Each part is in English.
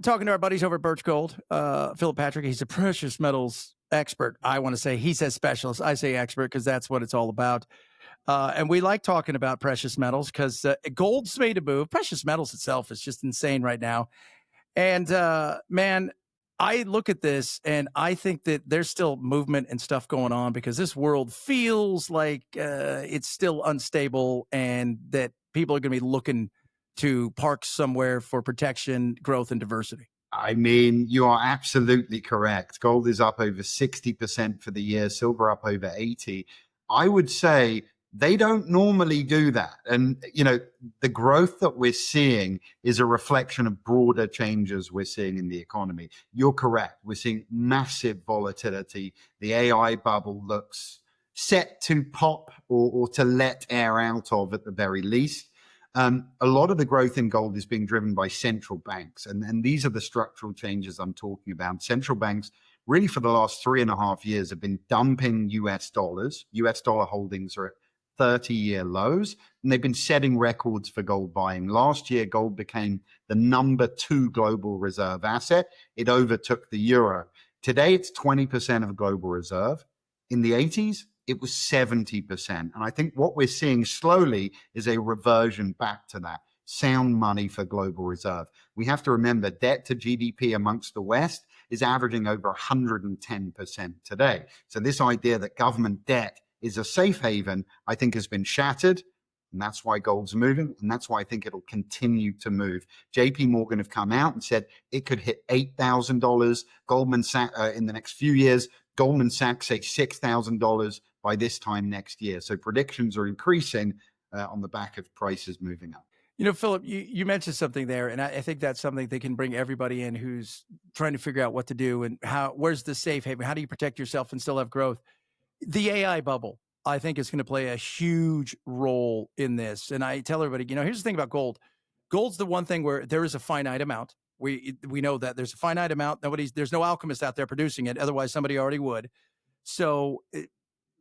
Talking to our buddies over at Birch Gold, Philip Patrick. He's a precious metals expert. I want to say he says specialist. I say expert because that's what it's all about. And we like talking about precious metals because gold's made a move. Precious metals itself is just insane right now. And man, I look at this and I think that there's still movement and stuff going on because this world feels like it's still unstable and that people are going to be looking to park somewhere for protection, growth, and diversity. I mean, you are absolutely correct. Gold is up over 60% for the year, silver up over 80. I would say they don't normally do that. And, the growth that we're seeing is a reflection of broader changes we're seeing in the economy. You're correct. We're seeing massive volatility. The AI bubble looks set to pop or to let air out of at the very least. A lot of the growth in gold is being driven by central banks. And these are the structural changes I'm talking about. Central banks, really for the last 3.5 years, have been dumping US dollars. US dollar holdings are at 30-year lows, and they've been setting records for gold buying. Last year, gold became the number 2 global reserve asset. It overtook the euro. Today, it's 20% of global reserve. In the 80s, it was 70%. And I think what we're seeing slowly is a reversion back to that sound money for global reserve. We have to remember debt to GDP amongst the West is averaging over 110% today. So this idea that government debt is a safe haven, I think has been shattered. And that's why gold's moving. And that's why I think it'll continue to move. JP Morgan have come out and said it could hit $8,000. Goldman Sachs in the next few years. Goldman Sachs say $6,000 by this time next year. So predictions are increasing on the back of prices moving up. Philip, you mentioned something there, and I think that's something they can bring everybody in who's trying to figure out what to do and where's the safe haven? How do you protect yourself and still have growth? The AI bubble, I think, is going to play a huge role in this. And I tell everybody, here's the thing about gold. Gold's the one thing where there is a finite amount. We know that there's a finite amount. There's no alchemist out there producing it. Otherwise, somebody already would. So,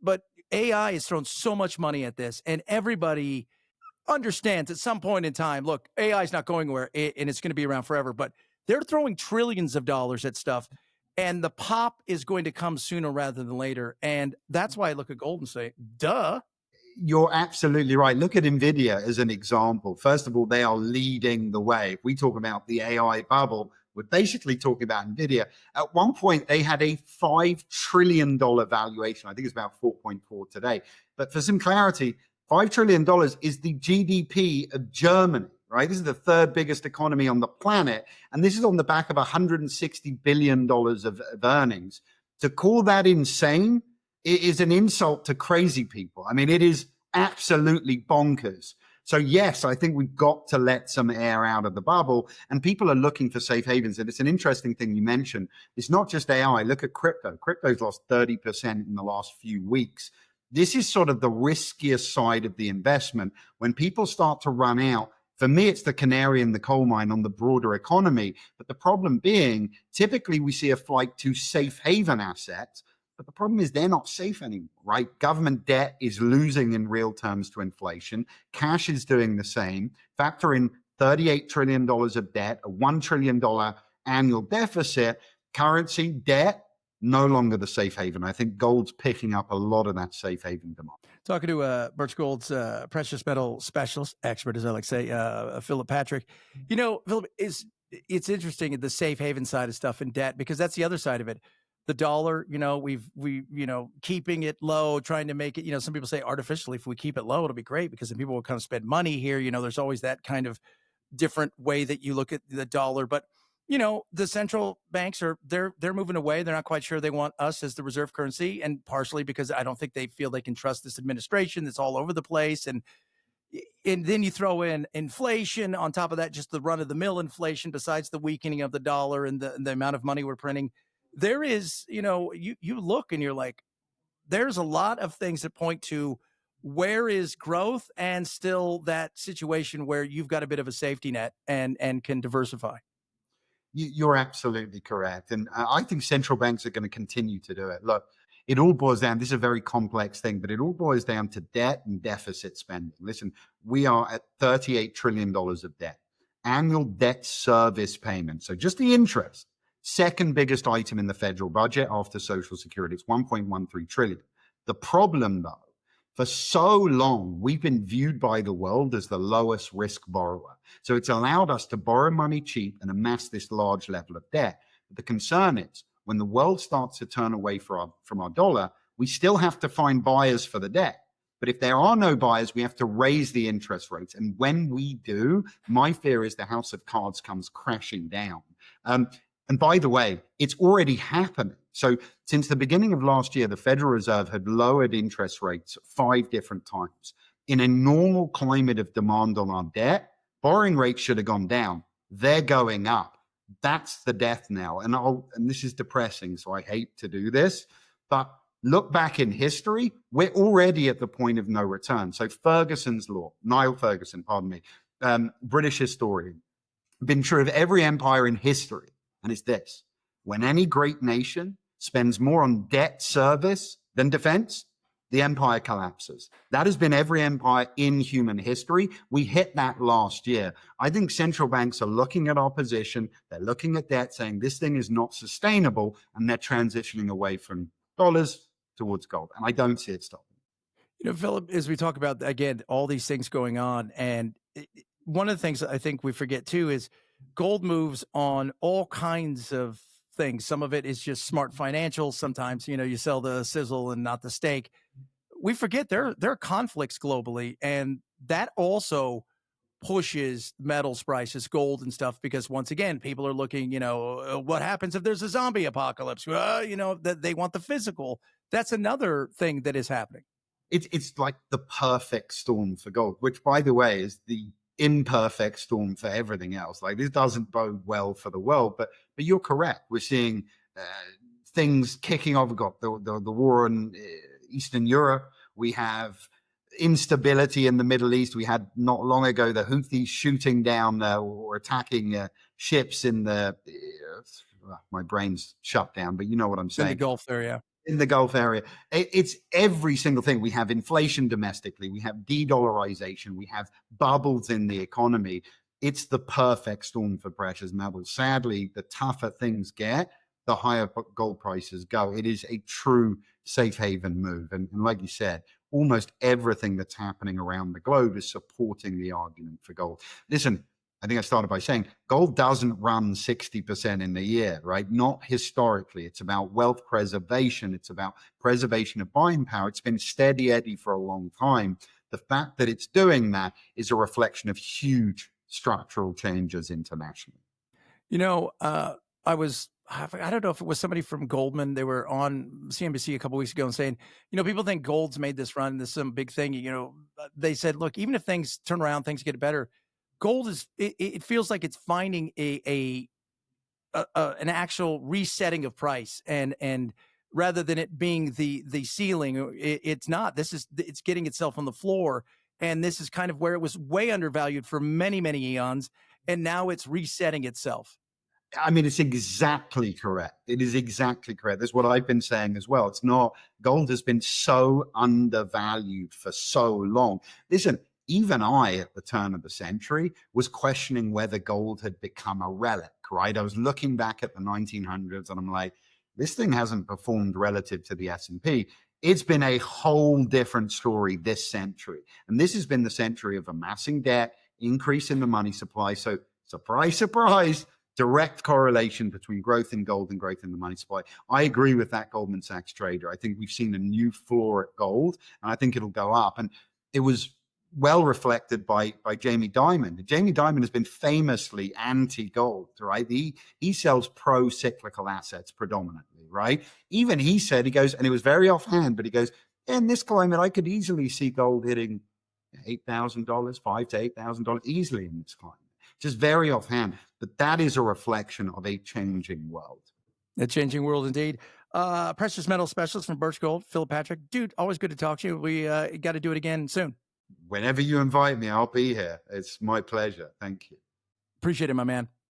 but AI has thrown so much money at this, and everybody understands at some point in time, look, AI is not going anywhere and it's going to be around forever, but they're throwing trillions of dollars at stuff. And the pop is going to come sooner rather than later. And that's why I look at gold and say, duh. You're absolutely right. Look at NVIDIA as an example. First of all, they are leading the way. If we talk about the AI bubble, we're basically talking about NVIDIA. At one point, they had a $5 trillion valuation. I think it's about 4.4 today. But for some clarity, $5 trillion is the GDP of Germany, right? This is the 3rd biggest economy on the planet. And this is on the back of $160 billion of earnings. To call that insane is an insult to crazy people. I mean, it is absolutely bonkers. So yes, I think we've got to let some air out of the bubble, and people are looking for safe havens. And it's an interesting thing you mentioned. It's not just AI. Look at crypto. Crypto's lost 30% in the last few weeks. This is sort of the riskiest side of the investment. When people start to run out, for me, it's the canary in the coal mine on the broader economy. But the problem being, typically we see a flight to safe haven assets. But the problem is they're not safe anymore, right? Government debt is losing in real terms to inflation. Cash is doing the same. Factor in $38 trillion of debt, a $1 trillion annual deficit. Currency, debt, no longer the safe haven. I think gold's picking up a lot of that safe haven demand. Talking to Birch Gold's precious metal specialist, expert, as I like to say, Philip Patrick. Philip, it's interesting, the safe haven side of stuff and debt, because that's the other side of it. The dollar, we keeping it low, trying to make it, some people say artificially, if we keep it low, it'll be great because then people will come spend money here. There's always that kind of different way that you look at the dollar. But, the central banks they're moving away. They're not quite sure they want us as the reserve currency, and partially because I don't think they feel they can trust this administration that's all over the place. And then you throw in inflation on top of that, just the run of the mill inflation, besides the weakening of the dollar and the amount of money we're printing. There is, you look and you're like, there's a lot of things that point to where is growth and still that situation where you've got a bit of a safety net and can diversify. You're absolutely correct. And I think central banks are going to continue to do it. Look, it all boils down, this is a very complex thing, but it all boils down to debt and deficit spending. Listen, we are at $38 trillion of debt. annual debt service payments. So just the interest, second biggest item in the federal budget after Social Security. It's 1.13 trillion. The problem, though, for so long, we've been viewed by the world as the lowest risk borrower. So it's allowed us to borrow money cheap and amass this large level of debt. But the concern is when the world starts to turn away from our dollar, we still have to find buyers for the debt. But if there are no buyers, we have to raise the interest rates. And when we do, my fear is the house of cards comes crashing down. And by the way, it's already happening. So since the beginning of last year, the Federal Reserve had lowered interest rates 5 different times. In a normal climate of demand on our debt, borrowing rates should have gone down. They're going up. That's the death knell. And this is depressing, so I hate to do this, but look back in history, we're already at the point of no return. So Ferguson's law, Niall Ferguson, pardon me, British historian, been true of every empire in history. And it's this: when any great nation spends more on debt service than defense, the empire collapses. That has been every empire in human history. We hit that last year. I think central banks are looking at our position. They're looking at debt, saying this thing is not sustainable, and they're transitioning away from dollars towards gold. And I don't see it stopping. Philip, as we talk about, again, all these things going on, and one of the things I think we forget too is gold moves on all kinds of things. Some of it is just smart financials. Sometimes, you sell the sizzle and not the steak. We forget there are conflicts globally, and that also pushes metals prices, gold and stuff, because once again, people are looking, what happens if there's a zombie apocalypse? That they want the physical. That's another thing that is happening. It's like the perfect storm for gold, which, by the way, is the imperfect storm for everything else. Like, this doesn't bode well for the world, but you're correct. We're seeing things kicking off. We've got the war in Eastern Europe. We have instability in the Middle East. We had not long ago the Houthis shooting down or attacking ships in the my brain's shut down, but you know what I'm saying. In the Gulf there, yeah. In the Gulf area. It's every single thing. We have inflation domestically. We have de-dollarization. We have bubbles in the economy. It's the perfect storm for precious metals. Sadly, the tougher things get, the higher gold prices go. It is a true safe haven move. And like you said, almost everything that's happening around the globe is supporting the argument for gold. Listen, I think I started by saying gold doesn't run 60% in the year, right? Not historically. It's about wealth preservation. It's about preservation of buying power. It's been steady Eddie for a long time. The fact that it's doing that is a reflection of huge structural changes internationally. I don't know if it was somebody from Goldman. They were on CNBC a couple weeks ago and saying, people think gold's made this run. This is some big thing. They said, look, even if things turn around, things get better. Gold it feels like it's finding an actual resetting of price, and rather than it being the ceiling, it's not. It's getting itself on the floor, and this is kind of where it was way undervalued for many, many eons, and now it's resetting itself. I mean, it's exactly correct. It is exactly correct. That's what I've been saying as well. It's not, gold has been so undervalued for so long. Listen, even I, at the turn of the century, was questioning whether gold had become a relic, right? I was looking back at the 1900s and I'm like, this thing hasn't performed relative to the S&P. It's been a whole different story this century. And this has been the century of amassing debt, increase in the money supply. So surprise, surprise, direct correlation between growth in gold and growth in the money supply. I agree with that Goldman Sachs trader. I think we've seen a new floor at gold, and I think it'll go up. And it was well reflected by Jamie Dimon. Jamie Dimon has been famously anti-gold, right? He sells pro-cyclical assets predominantly, right? Even he said, he goes, and it was very offhand, but he goes, in this climate, I could easily see gold hitting $8,000, $5,000 to $8,000 easily in this climate. Just very offhand, but that is a reflection of a changing world. A changing world indeed. Precious metal specialist from Birch Gold, Philip Patrick. Dude, always good to talk to you. We got to do it again soon. Whenever you invite me, I'll be here. It's my pleasure. Thank you. Appreciate it, my man.